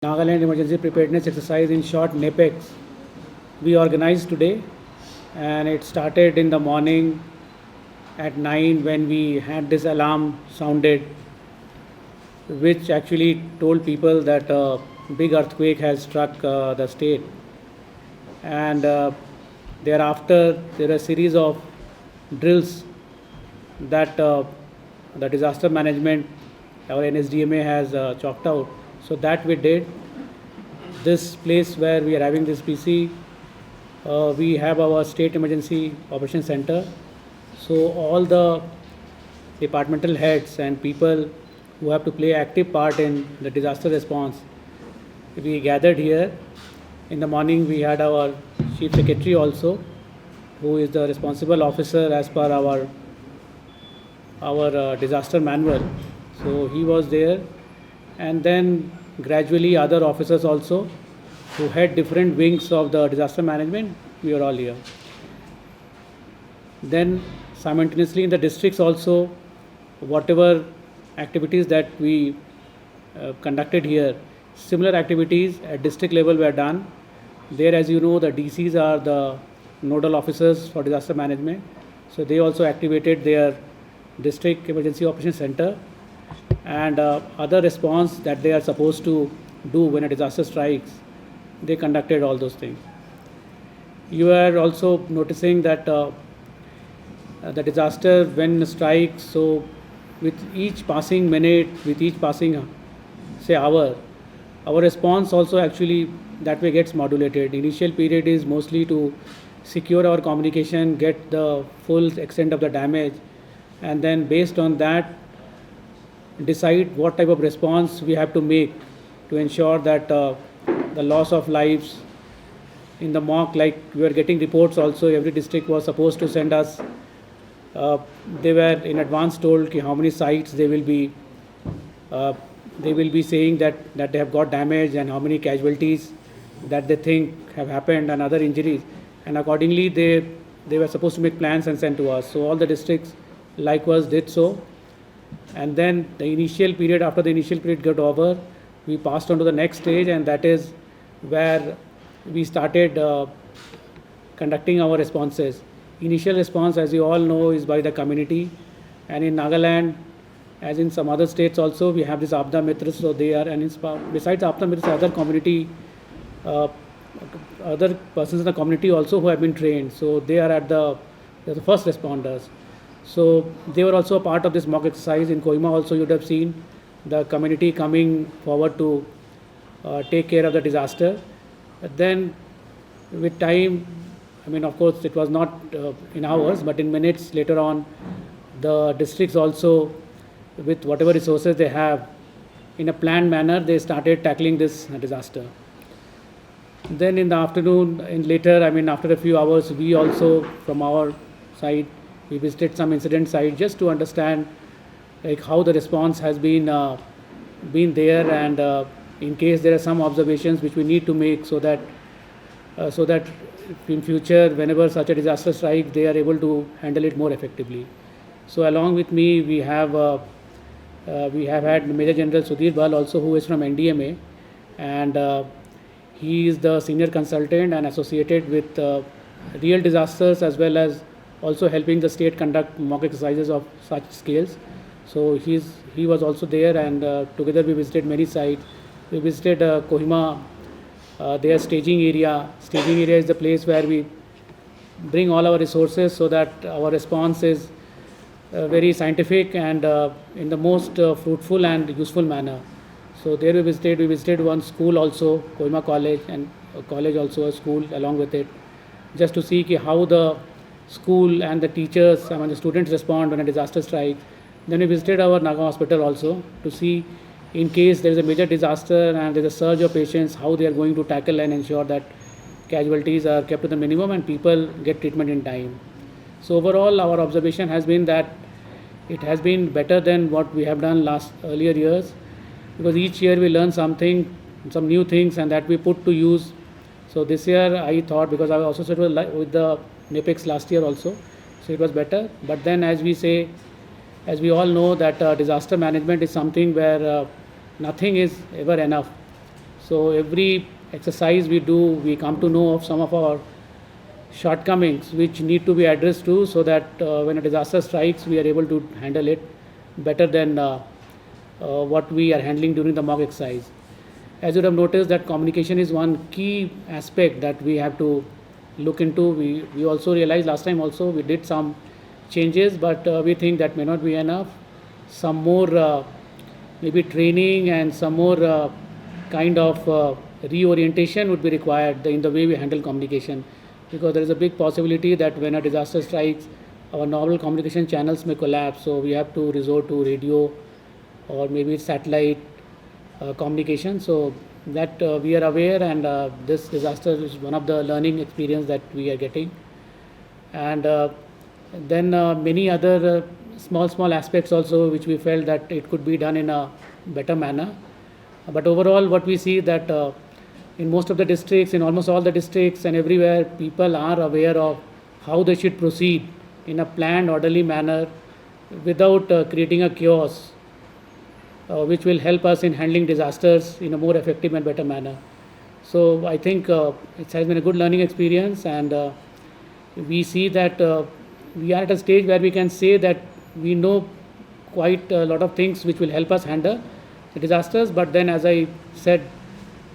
Nagaland Emergency Preparedness Exercise, in short NEPEx, we organized today, and it started in the morning at 9 when we had this alarm sounded, which actually told people that a big earthquake has struck the state. And thereafter, there are a series of drills that the disaster management, our NSDMA, has chalked out. So that we did. This place where we are having this PC, we have our State Emergency Operations Center. So all the departmental heads and people who have to play active part in the disaster response, we gathered here. In the morning, we had our Chief Secretary also, who is the responsible officer as per our disaster manual. So he was there, and then gradually other officers also who had different wings of the disaster management, we are all here. Then simultaneously in the districts also, whatever activities that we conducted here, similar activities at district level were done. There, as you know, the DCs are the nodal officers for disaster management. So they also activated their district emergency operations center, and other response that they are supposed to do when a disaster strikes, they conducted all those things. You are also noticing that the disaster when strikes, so with each passing minute, with each passing say hour, our response also actually that way gets modulated. Initial period is mostly to secure our communication, get the full extent of the damage, and then based on that decide what type of response we have to make to ensure that the loss of lives in the mock, like we were getting reports also, every district was supposed to send us, they were in advance told how many sites they will be saying that they have got damage and how many casualties that they think have happened and other injuries, and accordingly they were supposed to make plans and send to us. So all the districts likewise did so. And then the initial period, after the initial period got over, we passed on to the next stage, and that is where we started conducting our responses. Initial response, as you all know, is by the community, and in Nagaland, as in some other states also, we have this Apda Mitras. So they are, and besides Apda Mitras, other community, other persons in the community also who have been trained. So they are they're the first responders. So they were also a part of this mock exercise. In Kohima also you would have seen the community coming forward to take care of the disaster. But then with time, I mean, of course it was not in hours, but in minutes later on, the districts also, with whatever resources they have, in a planned manner, they started tackling this disaster. Then in the afternoon, later, I mean after a few hours, we also from our side, we visited some incident site just to understand like how the response has been there, and in case there are some observations which we need to make, so that in future whenever such a disaster strikes, they are able to handle it more effectively. So along with me, we have had Major General Sudhir Bal also, who is from NDMA, and he is the senior consultant and associated with real disasters, as well as also helping the state conduct mock exercises of such scales. So he was also there, and together we visited many sites. We visited Kohima, their staging area. Staging area is the place where we bring all our resources so that our response is very scientific and in the most fruitful and useful manner. So there we visited one school also, Kohima College, and a college also, a school along with it, just to see how the school and the teachers, I mean the students, respond when a disaster strikes. Then we visited our Naga hospital also to see, in case there is a major disaster and there is a surge of patients, how they are going to tackle and ensure that casualties are kept to the minimum and people get treatment in time. So overall, our observation has been that it has been better than what we have done earlier years, because each year we learn something, some new things, and that we put to use. So this year I thought, because I also said with the NEPEx last year also, so it was better. But then, as we all know, that disaster management is something where nothing is ever enough. So every exercise we do, we come to know of some of our shortcomings which need to be addressed to, so that when a disaster strikes, we are able to handle it better than what we are handling during the mock exercise. As you would have noticed, that communication is one key aspect that we have to look into. We also realized last time also we did some changes, but we think that may not be enough. Some more maybe training and some more kind of reorientation would be required in the way we handle communication, because there is a big possibility that when a disaster strikes, our normal communication channels may collapse. So we have to resort to radio or maybe satellite communication. So that we are aware, and this disaster is one of the learning experience that we are getting. And then many other small aspects also which we felt that it could be done in a better manner. But overall, what we see that in most of the districts, in almost all the districts and everywhere, people are aware of how they should proceed in a planned, orderly manner without creating a chaos, which will help us in handling disasters in a more effective and better manner. So I think it has been a good learning experience, and we see that we are at a stage where we can say that we know quite a lot of things which will help us handle the disasters. But then, as I said,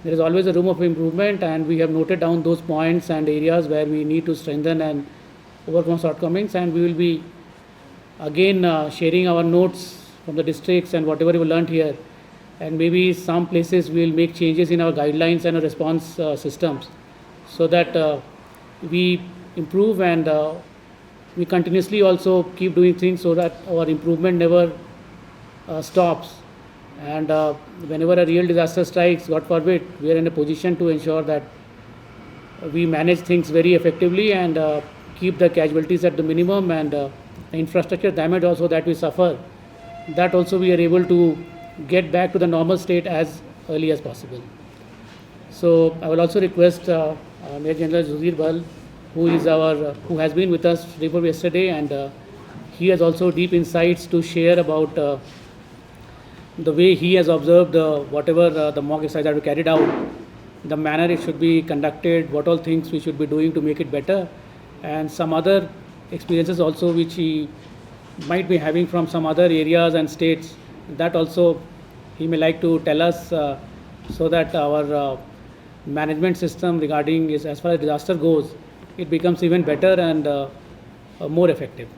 there is always a room of improvement, and we have noted down those points and areas where we need to strengthen and overcome shortcomings. And we will be again sharing our notes from the districts and whatever we learned here. And maybe some places we will make changes in our guidelines and our response systems, so that we improve, and we continuously also keep doing things so that our improvement never stops. And whenever a real disaster strikes, God forbid, we are in a position to ensure that we manage things very effectively and keep the casualties at the minimum, and the infrastructure damage also that we suffer, that also we are able to get back to the normal state as early as possible. So I will also request Major General Sudhir Bal, who has been with us day before yesterday, and he has also deep insights to share about the way he has observed whatever the mock exercise that we carried out, the manner it should be conducted, what all things we should be doing to make it better, and some other experiences also which he might be having from some other areas and states. That also he may like to tell us, so that our management system regarding as far as disaster goes, it becomes even better and more effective.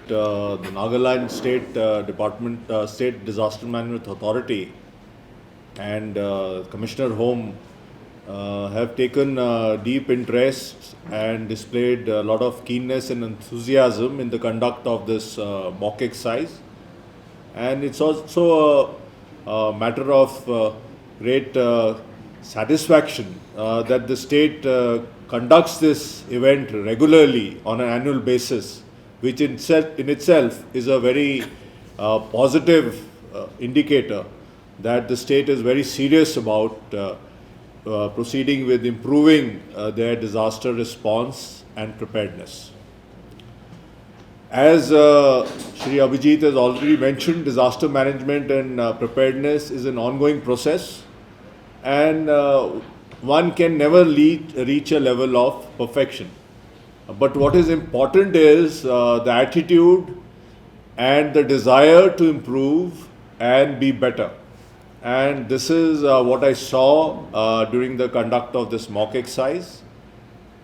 The Nagaland State State Disaster Management Authority and Commissioner Home have taken deep interest and displayed a lot of keenness and enthusiasm in the conduct of this mock exercise. And it's also a matter of great satisfaction that the state conducts this event regularly on an annual basis, which in itself is a very positive indicator that the state is very serious about proceeding with improving their disaster response and preparedness. As Shri Abhijit has already mentioned, disaster management and preparedness is an ongoing process, and one can never reach a level of perfection. But what is important is the attitude and the desire to improve and be better. And this is what I saw during the conduct of this mock exercise.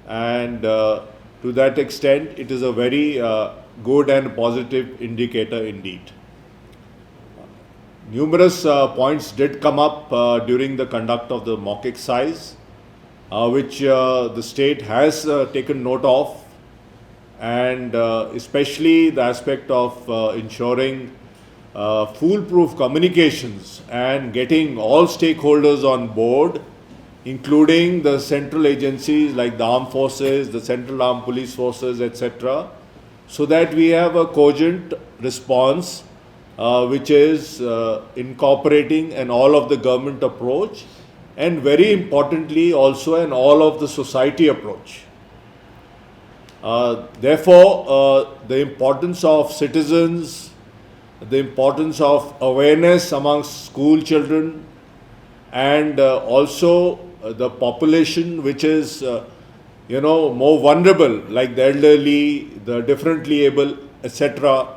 And to that extent, it is a very good and positive indicator indeed. Numerous points did come up during the conduct of the mock exercise, which the state has taken note of, and especially the aspect of ensuring foolproof communications and getting all stakeholders on board, including the central agencies like the armed forces, the central armed police forces, etc., so that we have a cogent response which is incorporating an all of the government approach, and very importantly also an all of the society approach. Therefore, the importance of citizens, the importance of awareness amongst school children, and also the population which is more vulnerable, like the elderly, the differently able, etc.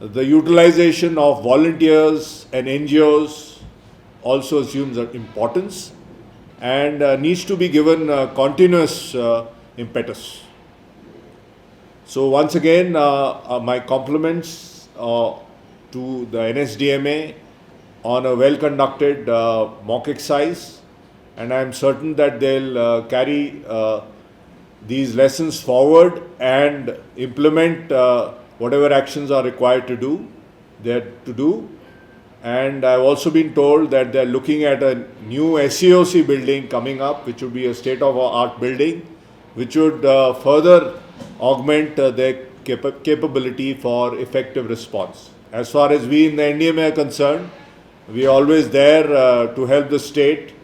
The utilization of volunteers and NGOs also assumes an importance and needs to be given continuous impetus. So once again, my compliments to the NSDMA on a well-conducted mock exercise, and I am certain that they'll carry these lessons forward and implement whatever actions are required to do. And I've also been told that they're looking at a new SEOC building coming up, which would be a state-of-the-art building, which would further augment their capability for effective response. As far as we in the NDMA are concerned, we are always there to help the state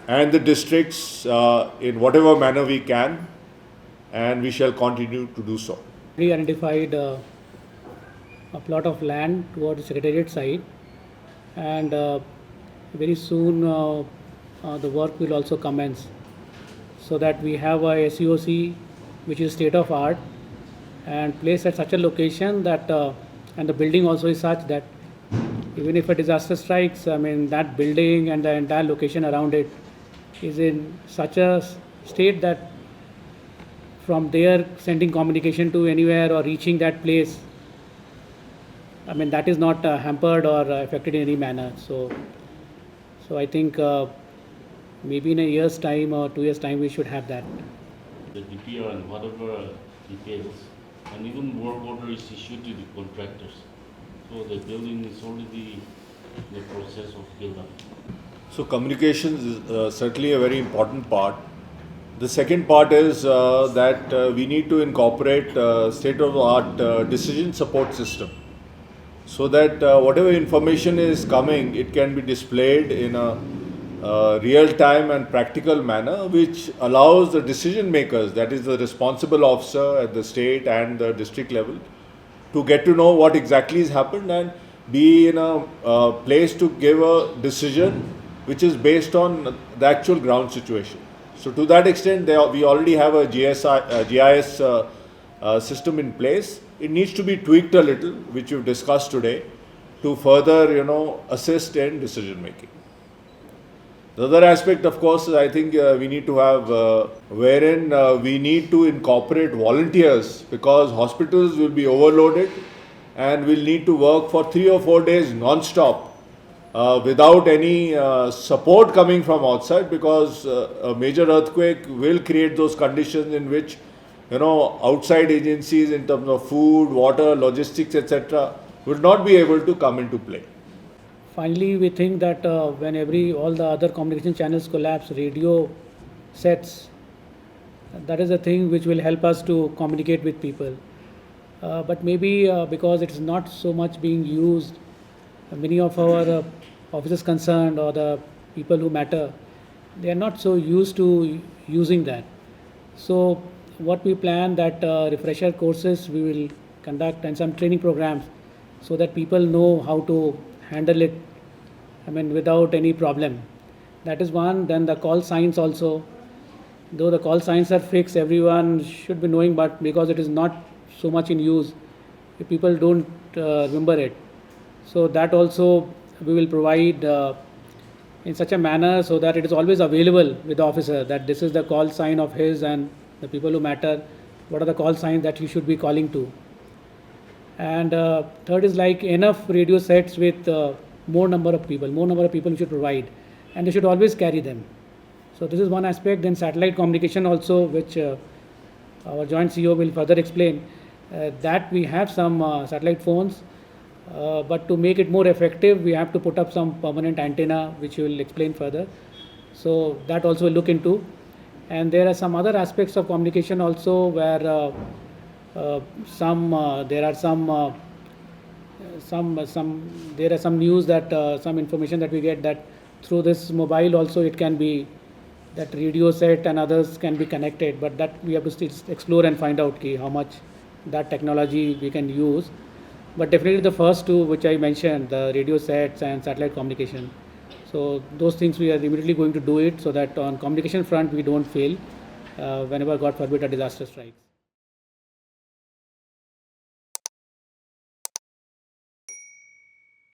and the districts in whatever manner we can, and we shall continue to do so. We identified a plot of land towards the Secretariat side, and very soon the work will also commence, so that we have a SEOC which is state of art and placed at such a location that and the building also is such that even if a disaster strikes, I mean that building and the entire location around it is in such a state that from there sending communication to anywhere or reaching that place, I mean that is not hampered or affected in any manner. So I think maybe in a year's time or 2 years' time we should have that. The DPR and whatever details, and even work order is issued to the contractors. So the building is already in the process of build-up. So communications is certainly a very important part. The second part is that we need to incorporate state-of-the-art decision support system, so that whatever information is coming, it can be displayed in a real-time and practical manner, which allows the decision makers, that is the responsible officer at the state and the district level, to get to know what exactly has happened and be in a place to give a decision which is based on the actual ground situation. So to that extent, we already have a GIS system in place. It needs to be tweaked a little, which we've discussed today, to further, assist in decision making. The other aspect, of course, I think we need to have wherein we need to incorporate volunteers, because hospitals will be overloaded and will need to work for 3 or 4 days non-stop without any support coming from outside, because a major earthquake will create those conditions in which outside agencies in terms of food, water, logistics, etc. will not be able to come into play. Finally, we think that when all the other communication channels collapse, radio sets, that is a thing which will help us to communicate with people. But maybe because it is not so much being used, many of our officers concerned or the people who matter, they are not so used to using that. So what we plan that refresher courses we will conduct and some training programs, so that people know how to handle it, I mean without any problem. That is one. Then the call signs also, though the call signs are fixed, everyone should be knowing, but because it is not so much in use, people don't remember it. So that also we will provide in such a manner so that it is always available with the officer, that this is the call sign of his and the people who matter, what are the call signs that he should be calling to. And third is like enough radio sets with more number of people we should provide, and they should always carry them. So this is one aspect. Then satellite communication also, which our joint CEO will further explain, that we have some satellite phones, but to make it more effective, we have to put up some permanent antenna, which we will explain further. So that also we'll look into. And there are some other aspects of communication also, where there are some news that some information that we get, that through this mobile also it can be, that radio set and others can be connected, but that we have to still explore and find out how much that technology we can use. But definitely the first two which I mentioned, the radio sets and satellite communication, So those things we are immediately going to do it so that on communication front we don't fail whenever, God forbid, a disaster strikes.